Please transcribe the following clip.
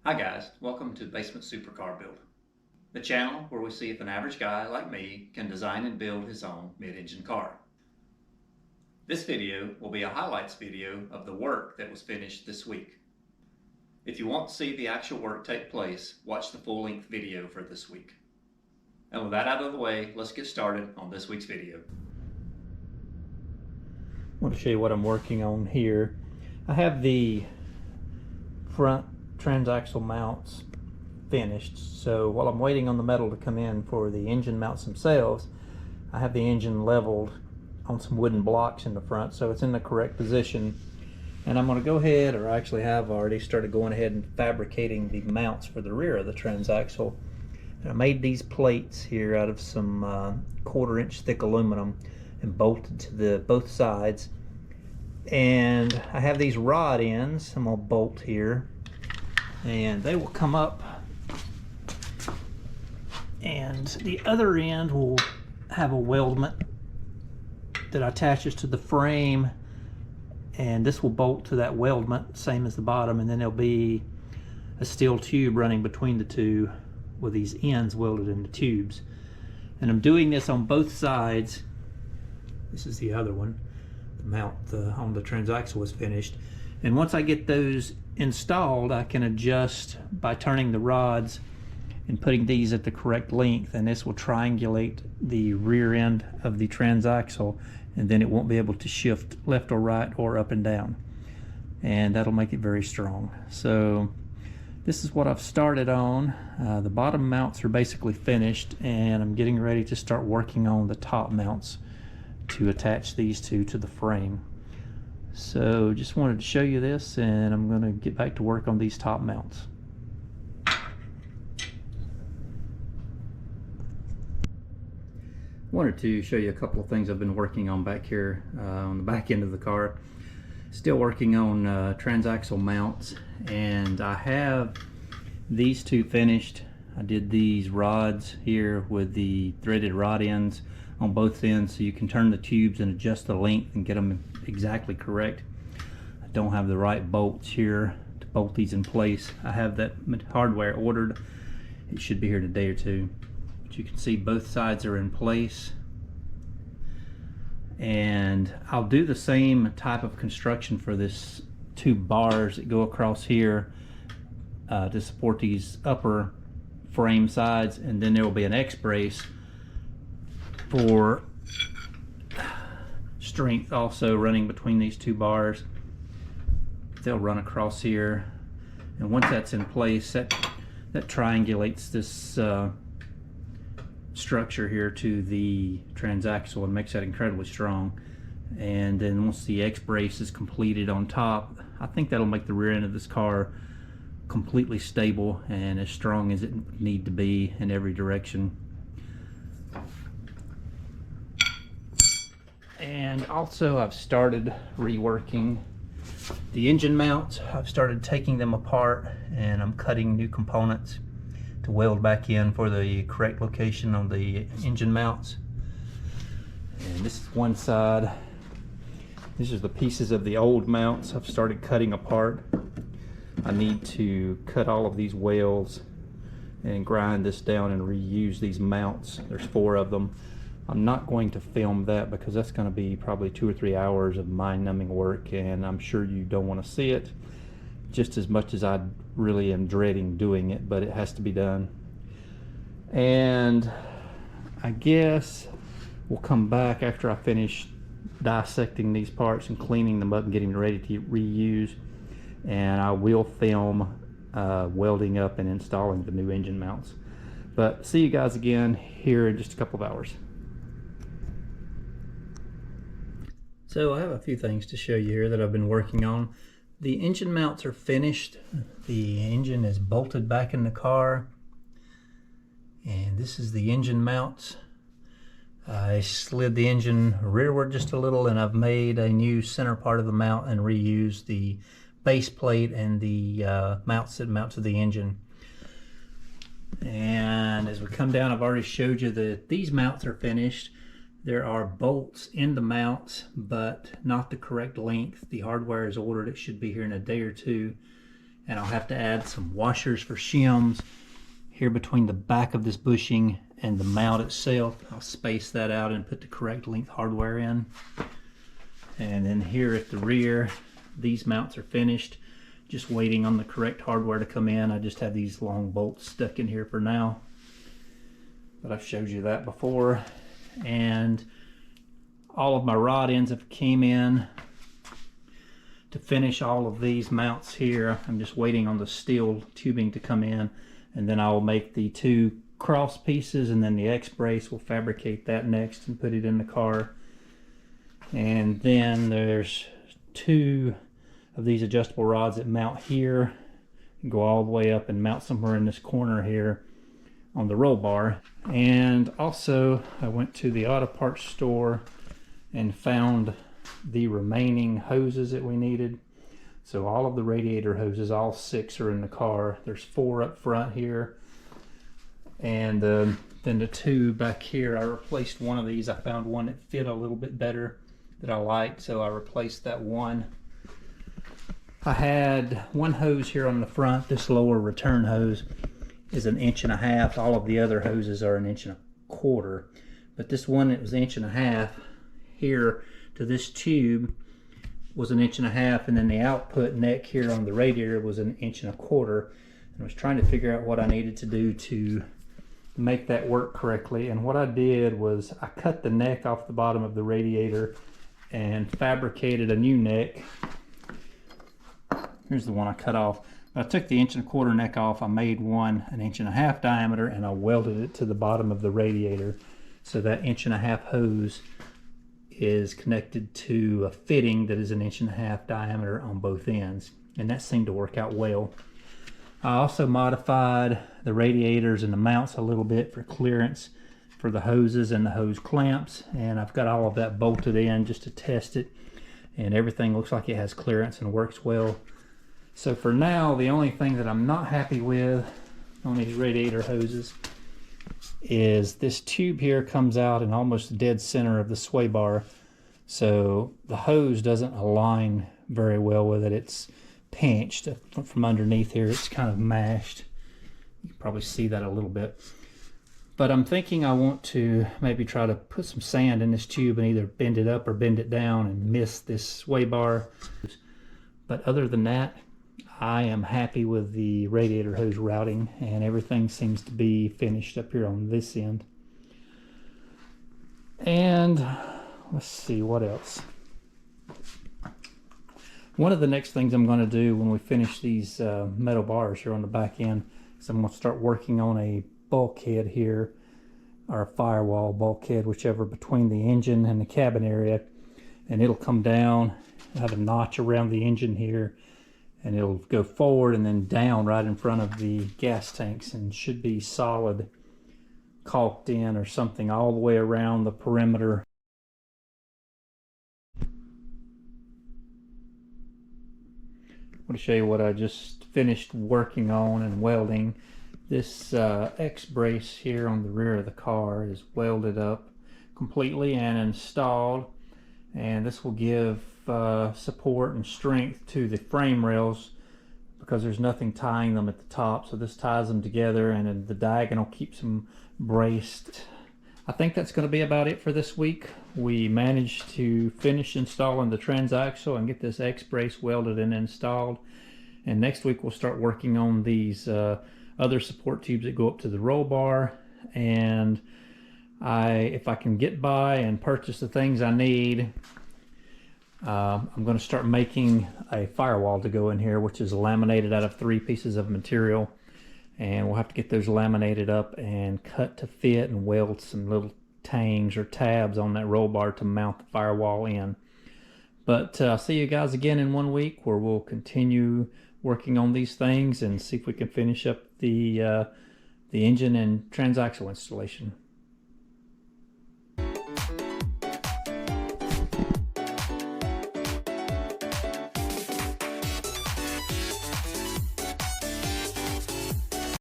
Hi guys, welcome to Basement Supercar Build, the channel where we see if an average guy like me can design and build his own mid-engine car. This video will be a highlights video of the work that was finished this week. If you want to see the actual work take place, watch the full-length video for this week. And with that out of the way, let's get started on this week's video. I want to show you what I'm working on here. I have the front transaxle mounts finished, so while I'm waiting on the metal to come in for the engine mounts themselves, I have the engine leveled on some wooden blocks in the front, so it's in the correct position. And I'm going to go ahead, or I actually have already started going ahead and fabricating the mounts for the rear of the transaxle. And I made these plates here out of some 1/4 inch thick aluminum and bolted to both sides. And I have these rod ends I'm going to bolt here, and they will come up, and the other end will have a weldment that attaches to the frame, and this will bolt to that weldment, same as the bottom, and then there'll be a steel tube running between the two with these ends welded into tubes. And I'm doing this on both sides. This is the other one. The mount on the transaxle was finished, and once I get those installed, I can adjust by turning the rods and putting these at the correct length, and this will triangulate the rear end of the transaxle, and then it won't be able to shift left or right or up and down, and that'll make it very strong. So this is what I've started on. The bottom mounts are basically finished, and I'm getting ready to start working on the top mounts to attach these two to the frame. So just wanted to show you this, and I'm going to get back to work on these top mounts. Wanted to show you a couple of things I've been working on back here on the back end of the car. Still working on transaxle mounts, and I have these two finished. I did these rods here with the threaded rod ends on both ends, so you can turn the tubes and adjust the length and get them exactly correct. I don't have the right bolts here to bolt these in place. I have that hardware ordered. It should be here in a day or two. But you can see both sides are in place. And I'll do the same type of construction for this two bars that go across here to support these upper frame sides, and then there will be an X-brace for strength also running between these two bars. They'll run across here, and once that's in place, that triangulates this structure here to the transaxle and makes that incredibly strong. And then once the X-brace is completed on top, I think that'll make the rear end of this car completely stable and as strong as it would need to be in every direction. And also I've started reworking the engine mounts. I've started taking them apart, and I'm cutting new components to weld back in for the correct location on the engine mounts. And this is one side. These are the pieces of the old mounts I've started cutting apart. I need to cut all of these wales and grind this down and reuse these mounts. There's 4 of them. I'm not going to film that because that's going to be probably 2 or 3 hours of mind-numbing work, and I'm sure you don't want to see it just as much as I really am dreading doing it, but it has to be done. And I guess we'll come back after I finish dissecting these parts and cleaning them up and getting them ready to reuse, and I will film welding up and installing the new engine mounts. But see you guys again here in just a couple of hours. So I have a few things to show you here that I've been working on. The engine mounts are finished. The engine is bolted back in the car, and this is the engine mounts. I slid the engine rearward just a little, and I've made a new center part of the mount and reused the base plate and the mounts that mount to the engine. And as we come down, I've already showed you that these mounts are finished. There are bolts in the mounts, but not the correct length. The hardware is ordered. It should be here in a day or two. and I'll have to add some washers for shims here between the back of this bushing and the mount itself. I'll space that out and put the correct length hardware in. And then here at the rear, these mounts are finished, just waiting on the correct hardware to come in. I just have these long bolts stuck in here for now, but I've showed you that before. And all of my rod ends have came in to finish all of these mounts here. I'm just waiting on the steel tubing to come in, and then I'll make the 2 cross pieces, and then the X-brace, we'll fabricate that next and put it in the car. And then there's 2 of these adjustable rods that mount here and go all the way up and mount somewhere in this corner here on the roll bar. And also I went to the auto parts store and found the remaining hoses that we needed. So all of the radiator hoses, all 6 are in the car. There's 4 up front here, and then the 2 back here. I replaced one of these. I found one that fit a little bit better that I liked, so I replaced that one. I had one hose here on the front. This lower return hose is 1.5 inches. All of the other hoses are 1.25 inches, but this one that was 1.5 inches here to this tube was 1.5 inches, and then the output neck here on the radiator was 1.25 inches. And I was trying to figure out what I needed to do to make that work correctly. And what I did was I cut the neck off the bottom of the radiator and fabricated a new neck. Here's the one I cut off. I took the 1.25 inch neck off. I made one 1.5 inches diameter, and I welded it to the bottom of the radiator. So that 1.5 inch hose is connected to a fitting that is 1.5 inch diameter on both ends, and that seemed to work out well. I also modified the radiators and the mounts a little bit for clearance for the hoses and the hose clamps, and I've got all of that bolted in just to test it, and everything looks like it has clearance and works well. So for now, the only thing that I'm not happy with on these radiator hoses is this tube here comes out in almost the dead center of the sway bar, so the hose doesn't align very well with it. It's pinched from underneath here. It's kind of mashed. You can probably see that a little bit, but I'm thinking I want to maybe try to put some sand in this tube and either bend it up or bend it down and miss this sway bar. But other than that, I am happy with the radiator hose routing, and everything seems to be finished up here on this end. And let's see what else. One of the next things I'm going to do when we finish these metal bars here on the back end is I'm going to start working on a bulkhead here, or a firewall bulkhead, whichever, between the engine and the cabin area, and it'll come down, have a notch around the engine here, and it'll go forward and then down right in front of the gas tanks, and should be solid caulked in or something all the way around the perimeter. I want to show you what I just finished working on and welding. This X-brace here on the rear of the car is welded up completely and installed, and this will give support and strength to the frame rails because there's nothing tying them at the top, so this ties them together, and then the diagonal keeps them braced. I think that's going to be about it for this week. We managed to finish installing the transaxle and get this X-brace welded and installed, and next week we'll start working on these other support tubes that go up to the roll bar. And if I can get by and purchase the things I need, I'm going to start making a firewall to go in here, which is laminated out of 3 pieces of material, and we'll have to get those laminated up and cut to fit and weld some little tangs or tabs on that roll bar to mount the firewall in. But I'll see you guys again in 1 week, where we'll continue working on these things and see if we can finish up the engine and transaxle installation.